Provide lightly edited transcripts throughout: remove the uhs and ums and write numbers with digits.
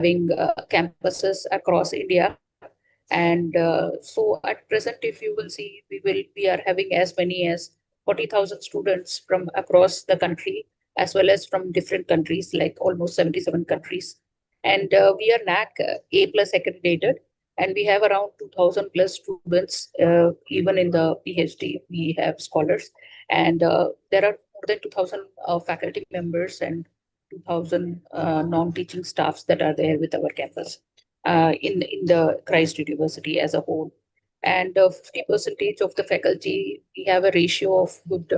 having campuses across India. And so at present, if you will see, we are having as many as 40,000 students from across the country, as well as from different countries, like almost 77 countries. And we are NAC A plus accredited, and we have around 2,000 plus students. Even in the PhD, we have scholars, and there are more than 2,000 faculty members and 2,000 non-teaching staffs that are there with our campus in the Christ University as a whole. And 50% of the faculty, we have a ratio of good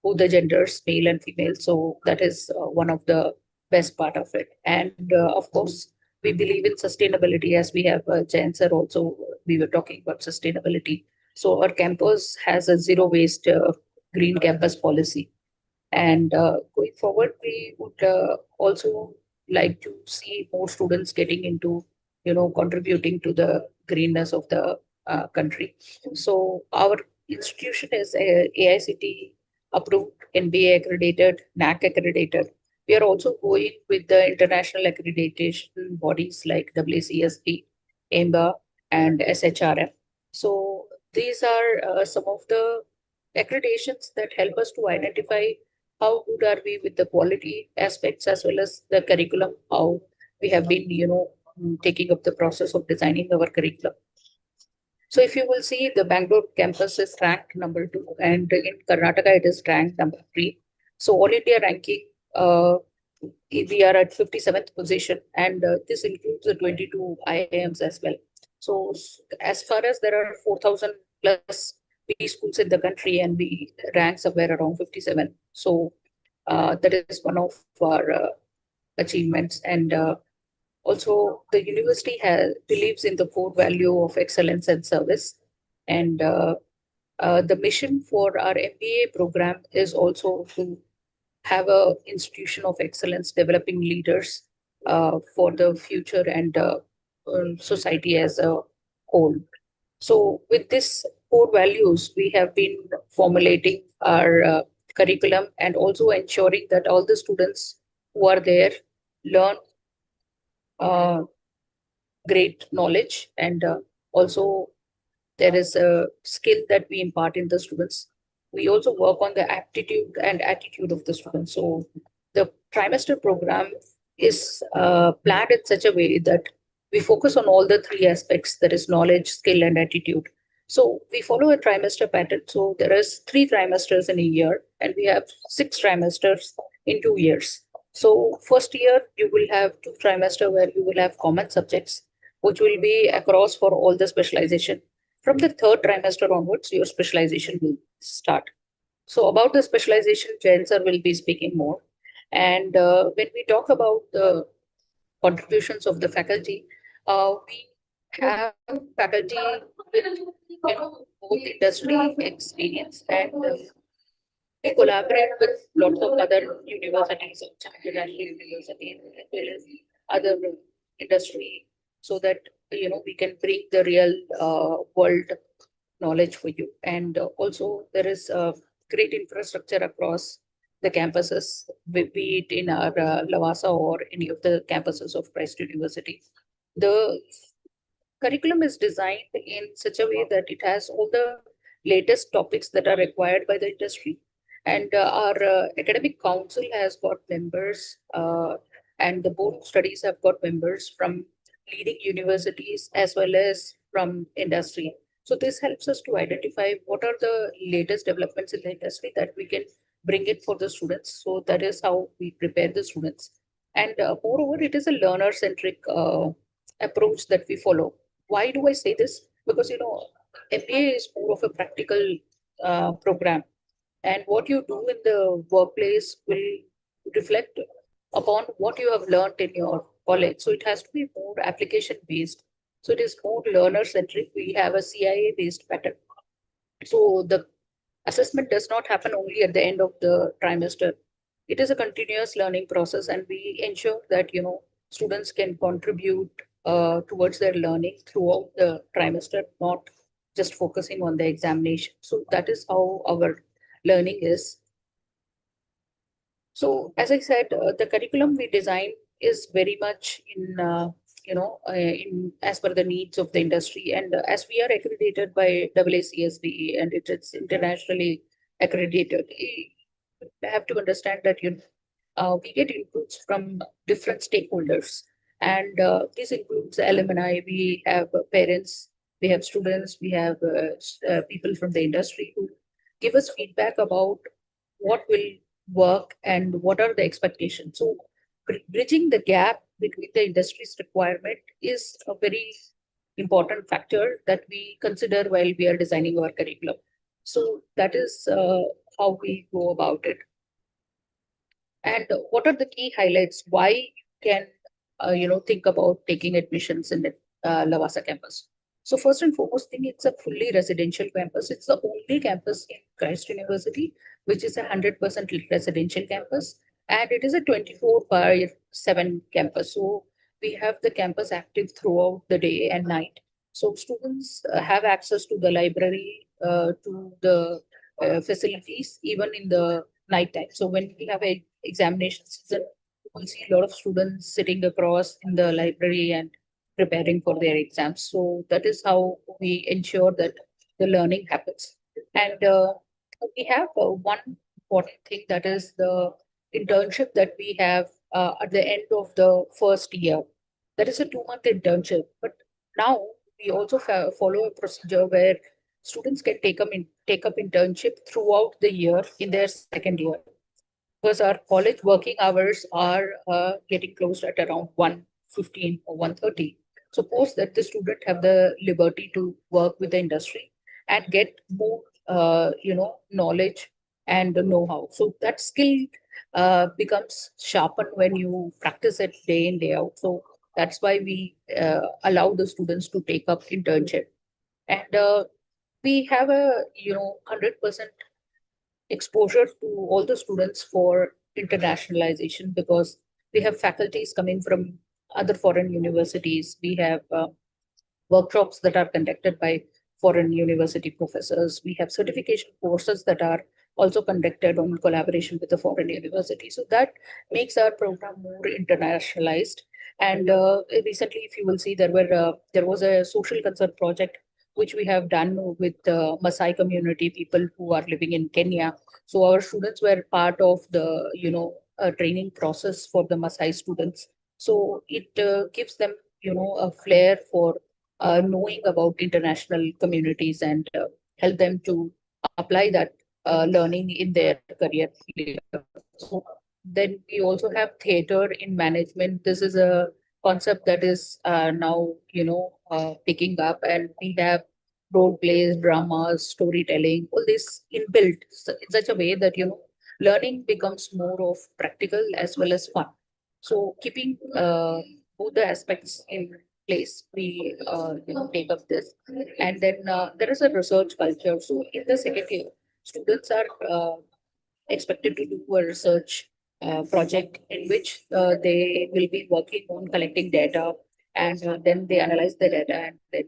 both the genders, male and female. So that is one of the best part of it. And of course, we believe in sustainability, as we have Jayan sir also. We were talking about sustainability. So our campus has a zero waste green campus policy. And going forward, we would also like to see more students getting into, contributing to the greenness of the country. So our institution is AICTE approved, NBA accredited, NAC accredited. We are also going with the international accreditation bodies like WCSB, AIMBA, and SHRM. So these are some of the accreditations that help us to identify how good are we with the quality aspects as well as the curriculum, how we have been, taking up the process of designing our curriculum. So if you will see, the Bangalore campus is ranked number 2, and in Karnataka it is ranked number 3. So all India ranking, we are at 57th position, and this includes the 22 IIMs as well. So as far as there are 4,000 plus B schools in the country, and we rank somewhere around 57. So that is one of our achievements. And also, the university believes in the core value of excellence and service. And the mission for our MBA program is also to have a institution of excellence, developing leaders for the future and society as a whole. So, with this core values, we have been formulating our curriculum and also ensuring that all the students who are there learn uh, great knowledge, and also there is a skill that we impart in the students. We also work on the aptitude and attitude of the students. So the trimester program is planned in such a way that we focus on all the three aspects, that is knowledge, skill, and attitude. So we follow a trimester pattern. So there is 3 trimesters in a year, and we have 6 trimesters in 2 years. So first year you will have 2 trimester where you will have common subjects, which will be across for all the specialization. From the third trimester onwards, your specialization will start. So about the specialization, Jayan sir will be speaking more. And when we talk about the contributions of the faculty, we have faculty with, both industry experience, and we collaborate with lots of other universities, international universities, as well as other industry, so that we can bring the real world knowledge for you. And also there is great infrastructure across the campuses, be it in our Lavasa or any of the campuses of Christ University. The curriculum is designed in such a way that it has all the latest topics that are required by the industry. And our academic council has got members, and the board of studies have got members from leading universities as well as from industry. So this helps us to identify what are the latest developments in the industry that we can bring it for the students. So that is how we prepare the students. And moreover, it is a learner-centric approach that we follow. Why do I say this? Because MBA is more of a practical program, and what you do in the workplace will reflect upon what you have learned in your college. So it has to be more application based. So it is more learner centric. We have a CIA based pattern. So the assessment does not happen only at the end of the trimester. It is a continuous learning process, and we ensure that students can contribute towards their learning throughout the trimester, not just focusing on the examination. So that is how our learning is. So as I said, the curriculum we design is very much in in as per the needs of the industry. And as we are accredited by AACSB and it is internationally accredited, you have to understand that we get inputs from different stakeholders, and this includes alumni. We have parents, we have students, we have people from the industry who give us feedback about what will work and what are the expectations. So bridging the gap between the industry's requirement is a very important factor that we consider while we are designing our curriculum. So that is how we go about it. And what are the key highlights? Why you can think about taking admissions in the Lavasa campus? So first and foremost thing, it's a fully residential campus. It's the only campus in Christ University which is 100% residential campus, and it is a 24 by 7 campus. So we have the campus active throughout the day and night. So students have access to the library, to the facilities, even in the night time. So when we have a examination season, you will see a lot of students sitting across in the library and preparing for their exams. So that is how we ensure that the learning happens. And we have one important thing, that is the internship that we have at the end of the first year. That is a 2 month internship. But now we also follow a procedure where students can take up internship throughout the year in their second year, because our college working hours are getting closed at around 1:15 or 1:30. Suppose that the student have the liberty to work with the industry and get more knowledge and know-how. So that skill becomes sharpened when you practice it day in, day out. So that's why we allow the students to take up internship. And we have a 100% exposure to all the students for internationalization, because we have faculties coming from other foreign universities. We have workshops that are conducted by foreign university professors. We have certification courses that are also conducted on collaboration with the foreign university. So that makes our program more internationalized. And recently, if you will see, there was a social concern project which we have done with Maasai community people who are living in Kenya. So our students were part of the training process for the Maasai students. So it gives them a flair for knowing about international communities, and help them to apply that learning in their career later. So then we also have theater in management. This is a concept that is now picking up, and we have role plays, dramas, storytelling, all this inbuilt in such a way that learning becomes more of practical as well as fun. So keeping both the aspects in place, we take up this. And then there is a research culture. So in the second year, students are expected to do a research project in which they will be working on collecting data, and then they analyze the data and then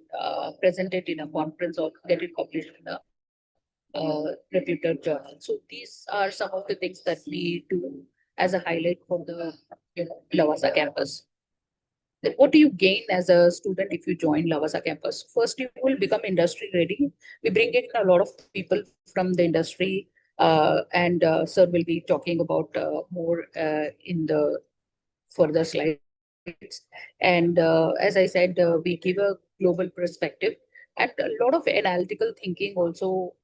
present it in a conference or get it published in a reputed journal. So these are some of the things that we do as a highlight for the Lavasa campus. Then what do you gain as a student if you join Lavasa campus? First, you will become industry ready. We bring in a lot of people from the industry, and sir will be talking about more in the further slides. And as I said, we give a global perspective, and a lot of analytical thinking also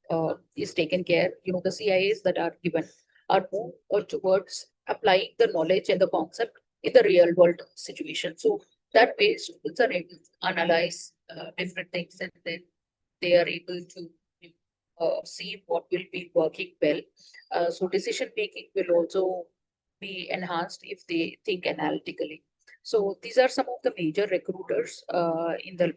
is taken care. The CIAs that are given are more towards applying the knowledge and the concept in the real world situation. So that way, students are able to analyze different things, and then they are able to see what will be working well. So decision making will also be enhanced if they think analytically. So these are some of the major recruiters in the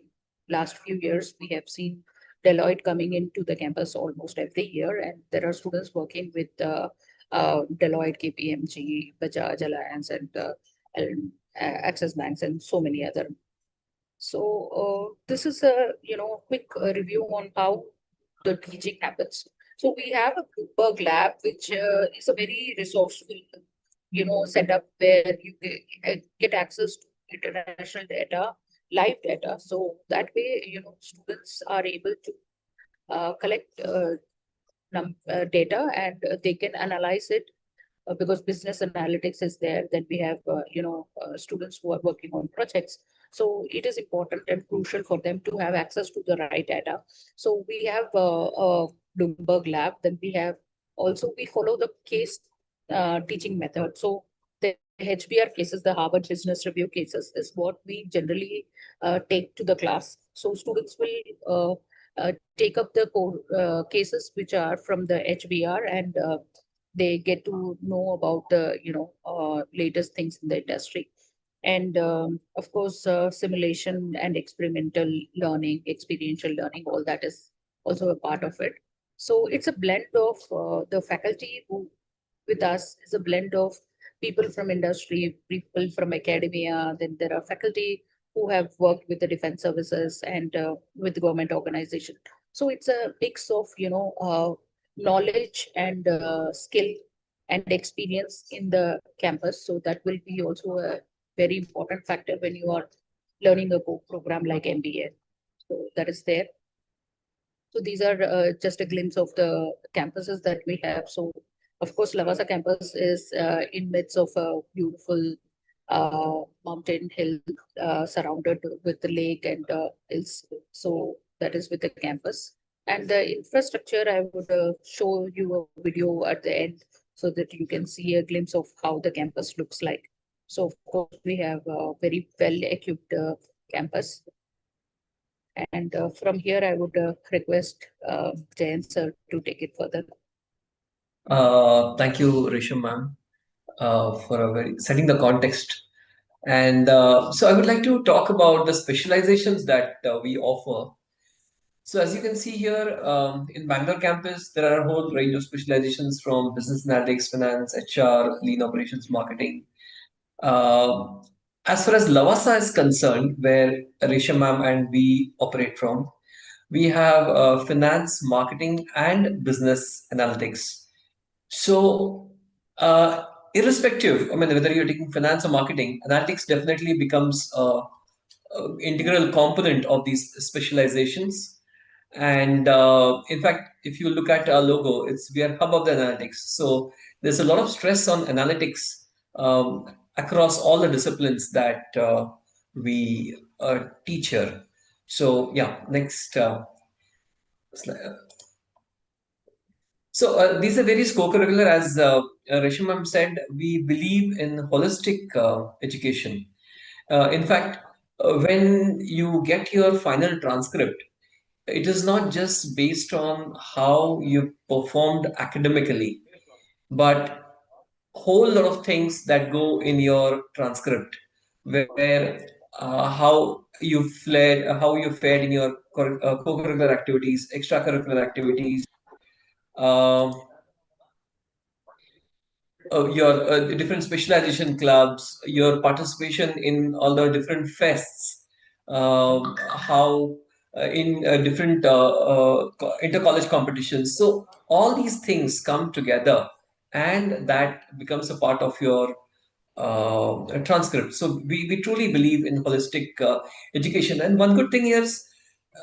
last few years. We have seen Deloitte coming into the campus almost every year, and there are students working with Deloitte, KPMG, Bajaj Alliance, and Access Banks, and so many other. So this is a quick review on how the teaching happens. So we have a Bloomberg lab, which is a very resourceful setup where you get access to international data, live data. So that way, students are able to collect data, and they can analyze it, because business analytics is there. Then we have, students who are working on projects. So it is important and crucial for them to have access to the right data. So we have a Bloomberg Lab. Then we have also, we follow the case teaching method. So the HBR cases, the Harvard Business Review cases, is what we generally take to the class. So students will take up the core cases which are from the HBR, and they get to know about the latest things in the industry. And of course, simulation and experimental learning, experiential learning, all that is also a part of it. So it's a blend of the faculty who with us is a blend of people from industry, people from academia. Then there are faculty who have worked with the defense services and with the government organization. So it's a mix of knowledge and skill and experience in the campus. So that will be also a very important factor when you are learning a program like MBA. So that is there. So these are just a glimpse of the campuses that we have. So of course, Lavasa campus is in midst of a beautiful mountain hill surrounded with the lake and hills. So that is with the campus. And the infrastructure, I would show you a video at the end so that you can see a glimpse of how the campus looks like. So of course, we have a very well equipped campus. And from here, I would request Jayan sir to take it further. Thank you, Risham ma'am, for setting the context. And so I would like to talk about the specializations that we offer. So as you can see here, in Bangalore campus, there are a whole range of specializations from business analytics, finance, HR, lean operations, marketing. Um as far as Lavasa is concerned, where Risham ma'am and we operate from, we have finance, marketing, and business analytics. So, irrespective, I mean, whether you're taking finance or marketing, analytics definitely becomes a integral component of these specializations. And in fact, if you look at our logo, we are hub of the analytics. So there's a lot of stress on analytics across all the disciplines that we teach here. So yeah, next slide. So these are various co-curricular. As Resham said, we believe in holistic education. In fact, when you get your final transcript, it is not just based on how you performed academically, but whole lot of things that go in your transcript, where how you fared in your co-curricular activities, extracurricular activities. Um, your different specialization clubs, your participation in all the different fests, how in different inter-college competitions. So all these things come together, and that becomes a part of your transcript. So we truly believe in holistic education. And one good thing is,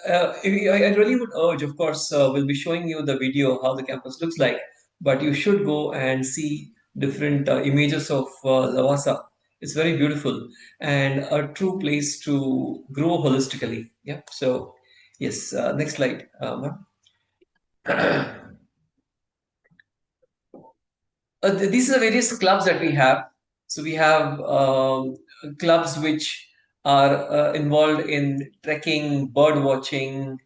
I really would urge, of course, we'll be showing you the video how the campus looks like, but you should go and see different images of Lavasa. It's very beautiful and a true place to grow holistically. Yeah. So, yes, next slide, ma'am. These are various clubs that we have. So we have clubs which are involved in trekking, bird watching.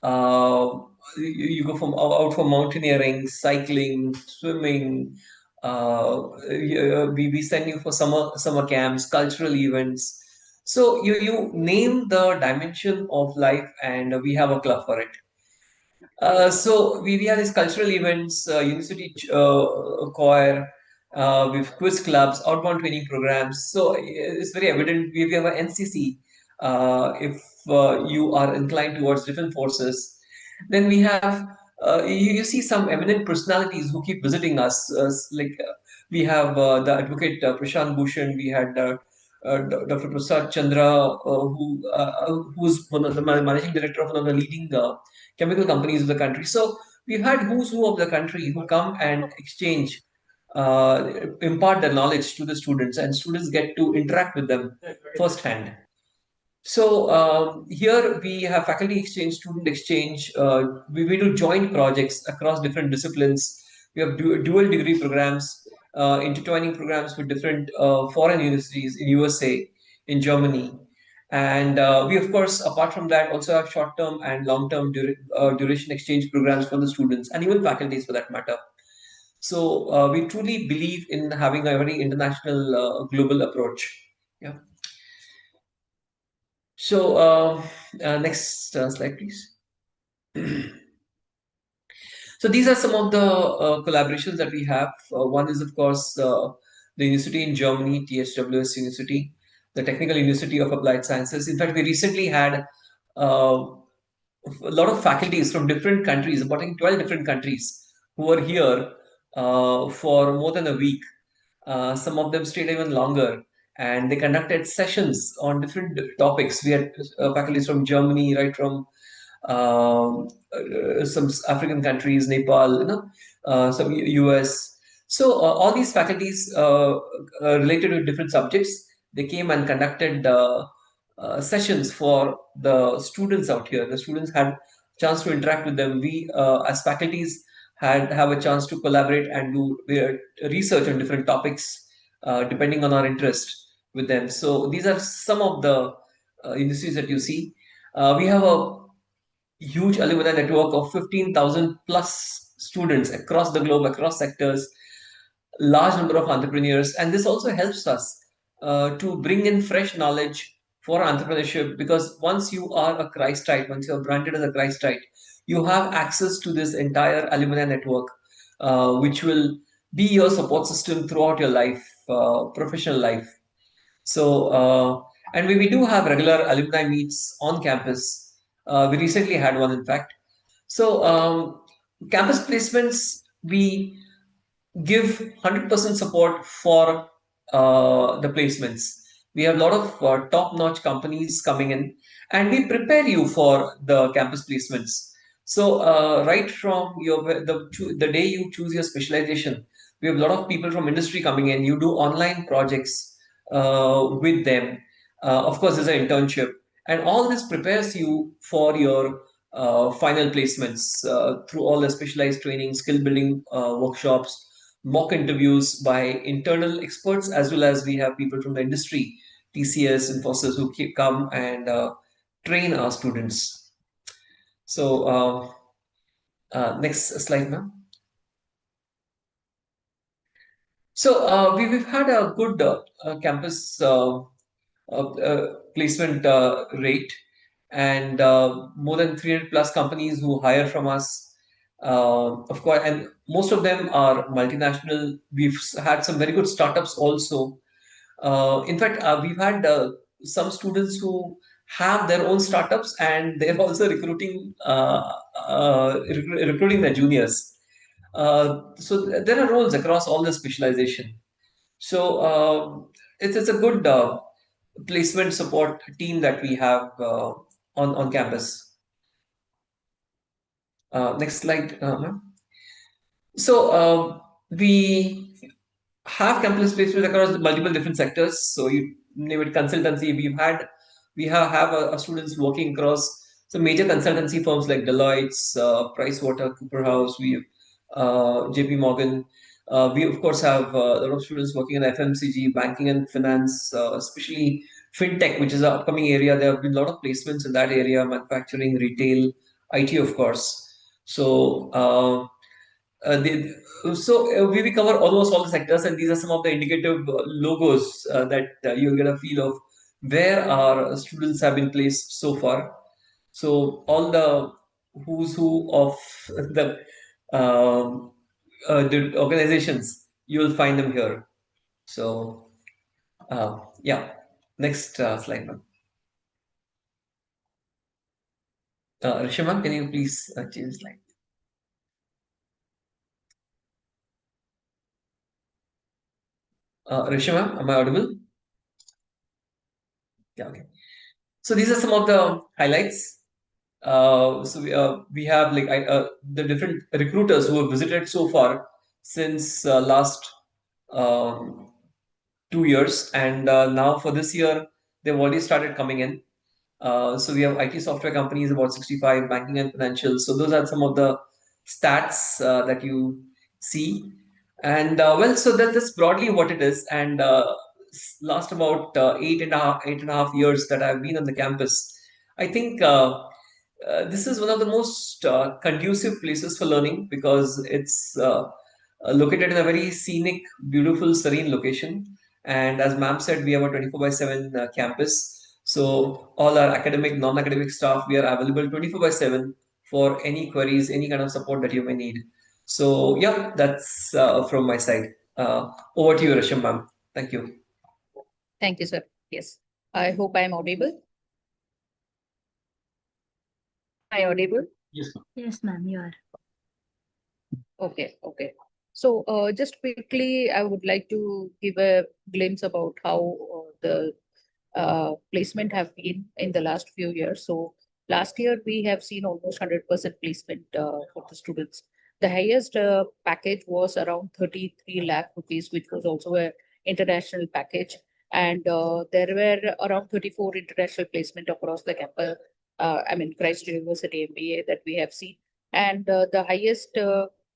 Uh, you go out for mountaineering, cycling, swimming. We send you for summer camps, cultural events. So you name the dimension of life, and we have a club for it. So we have these cultural events, university choir, with quiz clubs, outbound training programs. So it's very evident we have an NCC. If you are inclined towards different forces, then we have you see some eminent personalities who keep visiting us. We have the advocate Prashant Bhushan. We had Dr. Prasad Chandra, who's one of the managing director of one of the leading chemical companies of the country. So we've had who's who of the country who come and exchange, impart their knowledge to the students, and students get to interact with them firsthand. So here we have faculty exchange, student exchange. We do joint projects across different disciplines. We have dual degree programs, intertwining programs with different foreign universities in USA, in Germany. And we, of course, apart from that, also have short-term and long-term duration exchange programs for the students and even faculties for that matter. So we truly believe in having a very international, global approach. Yeah. So next slide, please. So these are some of the collaborations that we have. One is, of course, the university in Germany, THWS University, the Technical University of Applied Sciences. In fact, we recently had a lot of faculties from different countries, about 12 different countries, who were here for more than a week. Some of them stayed even longer, and they conducted sessions on different topics. We had faculties from Germany, right from some African countries, Nepal, some US. So all these faculties related to different subjects, they came and conducted sessions for the students out here. The students had chance to interact with them. We, as faculties, had have a chance to collaborate and do research on different topics depending on our interest with them. So these are some of the industries that you see. We have a huge alumni network of 15,000 plus students across the globe, across sectors, large number of entrepreneurs. And this also helps us to bring in fresh knowledge for entrepreneurship, because once you are a Christite, once you're branded as a Christite, you have access to this entire alumni network, which will be your support system throughout your life, professional life. So, and we do have regular alumni meets on campus. We recently had one, in fact. So, campus placements, we give 100% support for the placements. We have a lot of top-notch companies coming in, and we prepare you for the campus placements. So, right from the day you choose your specialization, we have a lot of people from industry coming in. You do online projects with them. Of course, there's an internship, and all this prepares you for your final placements through all the specialized training, skill building workshops, mock interviews by internal experts, as well as we have people from the industry, TCS, Infosys, who come and train our students. So next slide, ma'am. So we've had a good campus placement rate, and more than 300 plus companies who hire from us. Of course, and most of them are multinational. We've had some very good startups also. In fact, we've had some students who have their own startups, and they're also recruiting the juniors. So there are roles across all the specialization. So it's a good placement support team that we have on campus. Next slide, ma'am. So we have campus placement across multiple different sectors. So you name it consultancy. We have students working across some major consultancy firms like Deloitte's, PricewaterhouseCoopers. We have JP Morgan. We of course have a lot of students working in FMCG, banking and finance, especially fintech, which is an upcoming area. There have been a lot of placements in that area, manufacturing, retail, IT, of course. So we cover almost all the sectors, and these are some of the indicative logos that you'll get a feel of where our students have been placed so far. So all the who's who of um, the organizations, you will find them here. So yeah, next slide, ma'am. Rishima, can you please change slide? Rishima, am I audible? Yeah, okay. So these are some of the highlights. We have like the different recruiters who have visited so far since last um, 2 years, and now for this year they've already started coming in. So we have IT software companies about 65, banking and financial. So those are some of the stats that you see. And so that's broadly what it is. And last about 8.5 years that I've been on the campus, I think this is one of the most conducive places for learning because it's located in a very scenic, beautiful, serene location. And as ma'am said, we have a 24 by 7 campus. So all our academic, non-academic staff, we are available 24 by 7 for any queries, any kind of support that you may need. So yeah, that's from my side. Over to you, Rasham ma'am. Thank you. Thank you, sir. Yes. I hope I'm audible. Am I audible? Yes, ma'am. Yes, ma'am, you are. Okay, okay. So just quickly, I would like to give a glimpse about how the placement have been in the last few years. So last year we have seen almost 100% placement for the students. The highest package was around 33 lakh rupees, which was also a international package. And there were around 34 international placement across the campus. I mean, Christ University MBA that we have seen. And the highest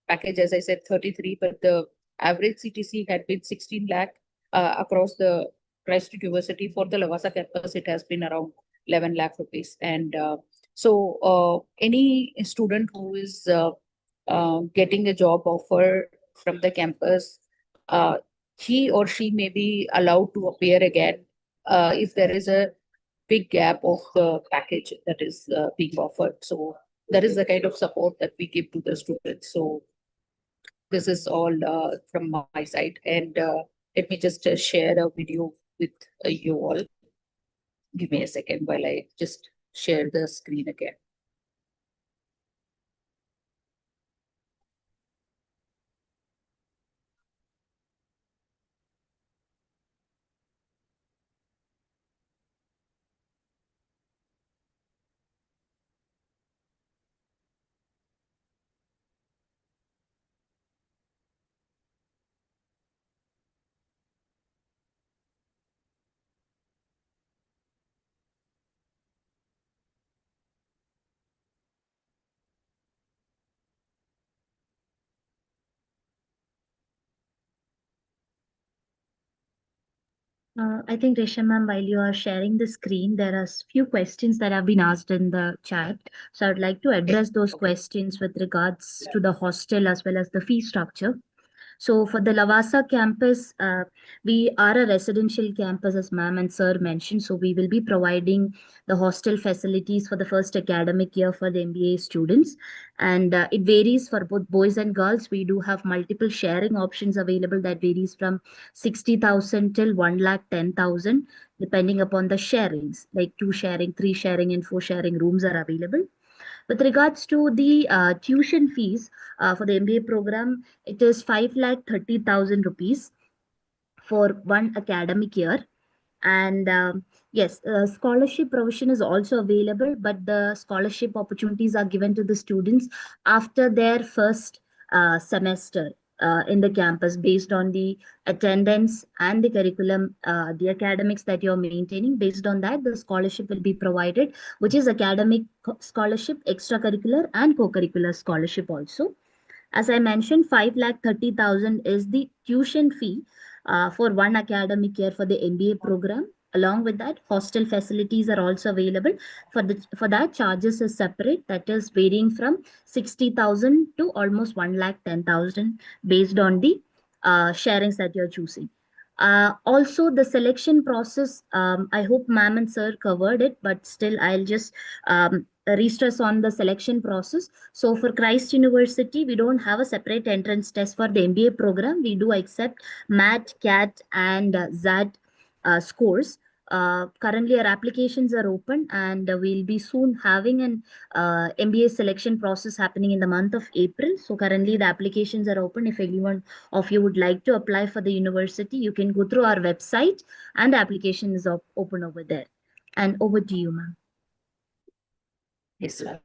package, as I said, 33, but the average CTC had been 16 lakh across the Christ University. For the Lavasa campus, it has been around 11 lakh rupees. And any student who is getting a job offer from the campus, uh, he or she may be allowed to appear again if there is a big gap of the package that is being offered. So that is the kind of support that we give to the students. So this is all from my side. And let me just share a video with you all. Give me a second while I just share the screen again. I think, Resha ma'am, while you are sharing the screen, there are few questions that have been asked in the chat. So I would like to address those questions with regards to the hostel as well as the fee structure. So for the Lavasa campus, we are a residential campus, as ma'am and sir mentioned. So we will be providing the hostel facilities for the first academic year for the MBA students. And it varies for both boys and girls. We do have multiple sharing options available that varies from 60,000 till 1,10,000, depending upon the sharings, like 2 sharing, 3 sharing, and 4 sharing rooms are available. With regards to the tuition fees for the MBA program, it is 5,30,000 rupees for one academic year. And yes, scholarship provision is also available, but the scholarship opportunities are given to the students after their first semester in the campus based on the attendance and the curriculum, the academics that you're maintaining. Based on that, the scholarship will be provided, which is academic scholarship, extracurricular, and co-curricular scholarship also. As I mentioned, 5,30,000 is the tuition fee for one academic year for the MBA program. Along with that, hostel facilities are also available. For that, charges is separate. That is varying from 60,000 to almost 1,10,000 based on the sharings that you're choosing. Also, the selection process, I hope ma'am and sir covered it, but still I'll just re-stress on the selection process. So for Christ University, we don't have a separate entrance test for the MBA program. We do accept MAT, CAT, and ZAT scores. Currently, our applications are open, and we'll be soon having an MBA selection process happening in the month of April. So currently, the applications are open. If anyone of you would like to apply for the university, you can go through our website, and the application is open over there. And over to you, ma'am. Yes, sir.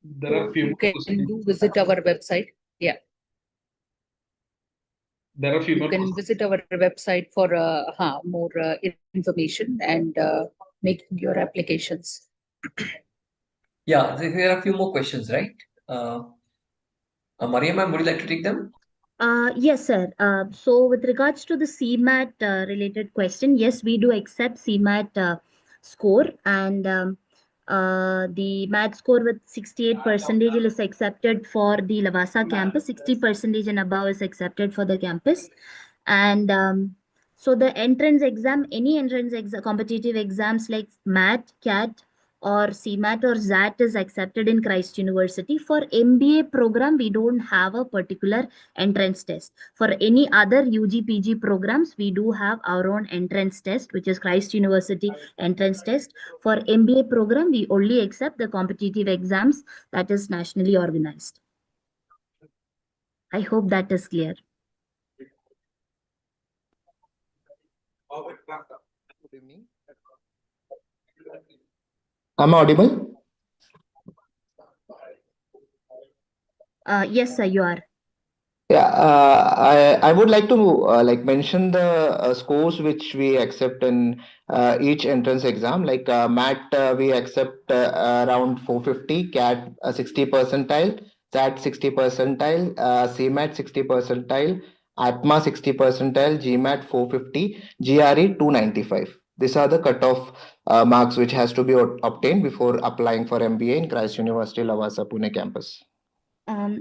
There are So few you more can questions. do visit our website. Yeah, There are few you more can questions. visit our website for more information and making your applications. Yeah, there are a few more questions, right? Maria, ma'am, would you like to take them? Yes, sir. So with regards to the CMAT related question, yes, we do accept CMAT score, and the math score with 68% is accepted for the Lavasa campus, 60% and above is accepted for the campus. And so the entrance exam, any entrance exam, competitive exams like MAT, CAT, or CMAT or ZAT is accepted in Christ University. For MBA program, we don't have a particular entrance test. For any other UG PG programs, we do have our own entrance test, which is Christ University entrance test. For MBA program, we only accept the competitive exams that is nationally organized. I hope that is clear. Good evening. Am I audible? Yes, sir, you are. Yeah, I would like to mention the scores which we accept in each entrance exam. Like MAT, we accept around 450, CAT 60 percentile, SAT 60 percentile, CMAT 60 percentile, ATMA 60 percentile, GMAT 450, GRE 295. These are the cutoff marks which has to be obtained before applying for MBA in Christ University Lavasa Pune campus.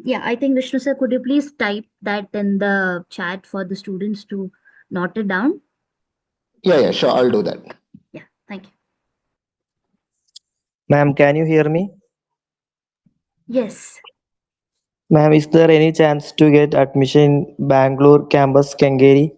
Yeah, I think Vishnu sir, could you please type that in the chat for the students to note it down? Yeah, sure, I'll do that. Yeah, thank you. Ma'am, can you hear me? Yes. Ma'am, is there any chance to get admission in Bangalore campus, Kengeri?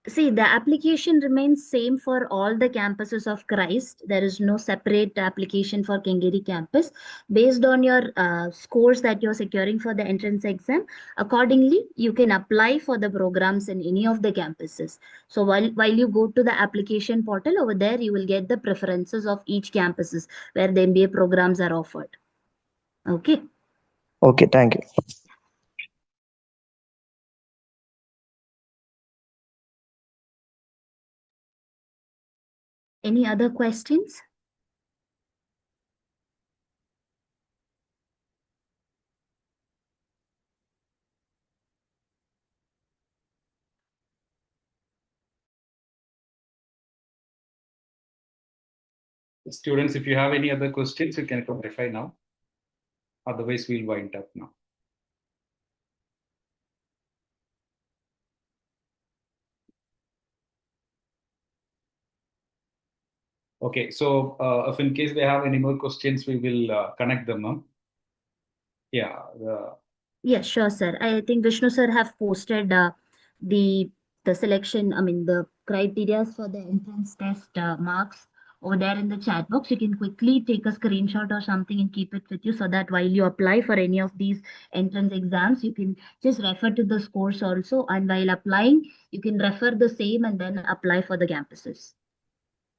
See, the application remains same for all the campuses of Christ. There is no separate application for Kengeri campus. Based on your scores that you're securing for the entrance exam, accordingly, you can apply for the programs in any of the campuses. So while you go to the application portal over there, you will get the preferences of each campuses where the MBA programs are offered. Okay. Okay, thank you. Any other questions? Students, if you have any other questions, you can clarify now. Otherwise, we'll wind up now. Okay, so if in case they have any more questions, we will connect them. Yeah. Yes, sure, sir. I think Vishnu sir have posted the selection, the criteria for the entrance test marks over there in the chat box. You can quickly take a screenshot or something and keep it with you so that while you apply for any of these entrance exams, you can just refer to the scores also. And while applying, you can refer the same and then apply for the campuses.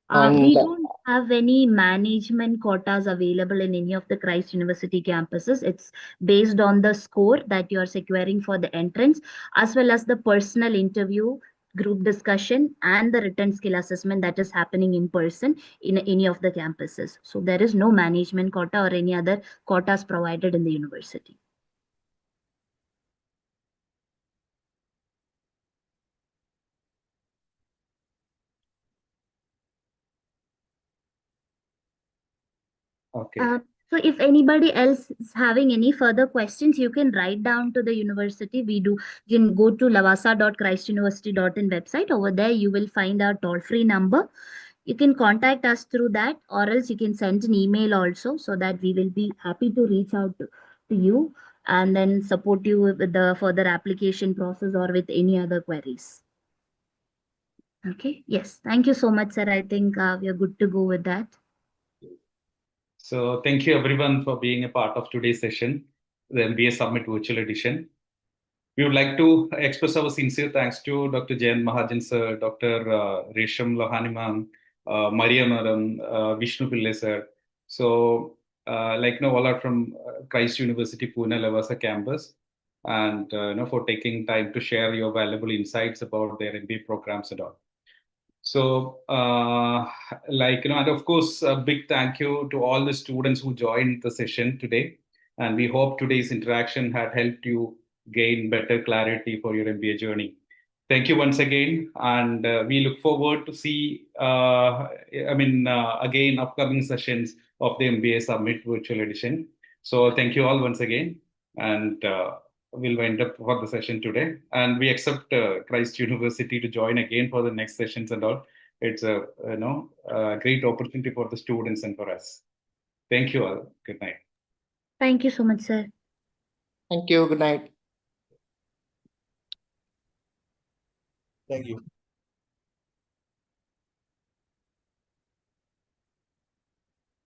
We And don't have any management quotas available in any of the Christ University campuses. It's based on the score that you are securing for the entrance, as well as the personal interview, group discussion, and the written skill assessment that is happening in person in any of the campuses. So there is no management quota or any other quotas provided in the university. Okay. So if anybody else is having any further questions, you can write down to the university. You can go to lavasa.christuniversity.in website. Over there, you will find our toll-free number. You can contact us through that, or else you can send an email also, so that we will be happy to reach out to you and then support you with the further application process or with any other queries. Okay. Yes. Thank you so much, sir. I think we are good to go with that. So thank you everyone for being a part of today's session, the MBA Summit Virtual Edition. We would like to express our sincere thanks to Dr. Jayant Mahajan sir, Dr. Resham Lohani ma'am, Maria madam, Vishnu Pillai sir. So all are from Christ University Pune Lavasa campus, and for taking time to share your valuable insights about their MBA programs and all. So, and of course, a big thank you to all the students who joined the session today. And we hope today's interaction had helped you gain better clarity for your MBA journey. Thank you once again. And we look forward to see, again, upcoming sessions of the MBA Summit Virtual Edition. So thank you all once again. And we'll wind up for the session today. And we accept Christ University to join again for the next sessions and all. It's a great opportunity for the students and for us. Thank you all. Good night. Thank you so much, sir. thank you. Good night. Thank you.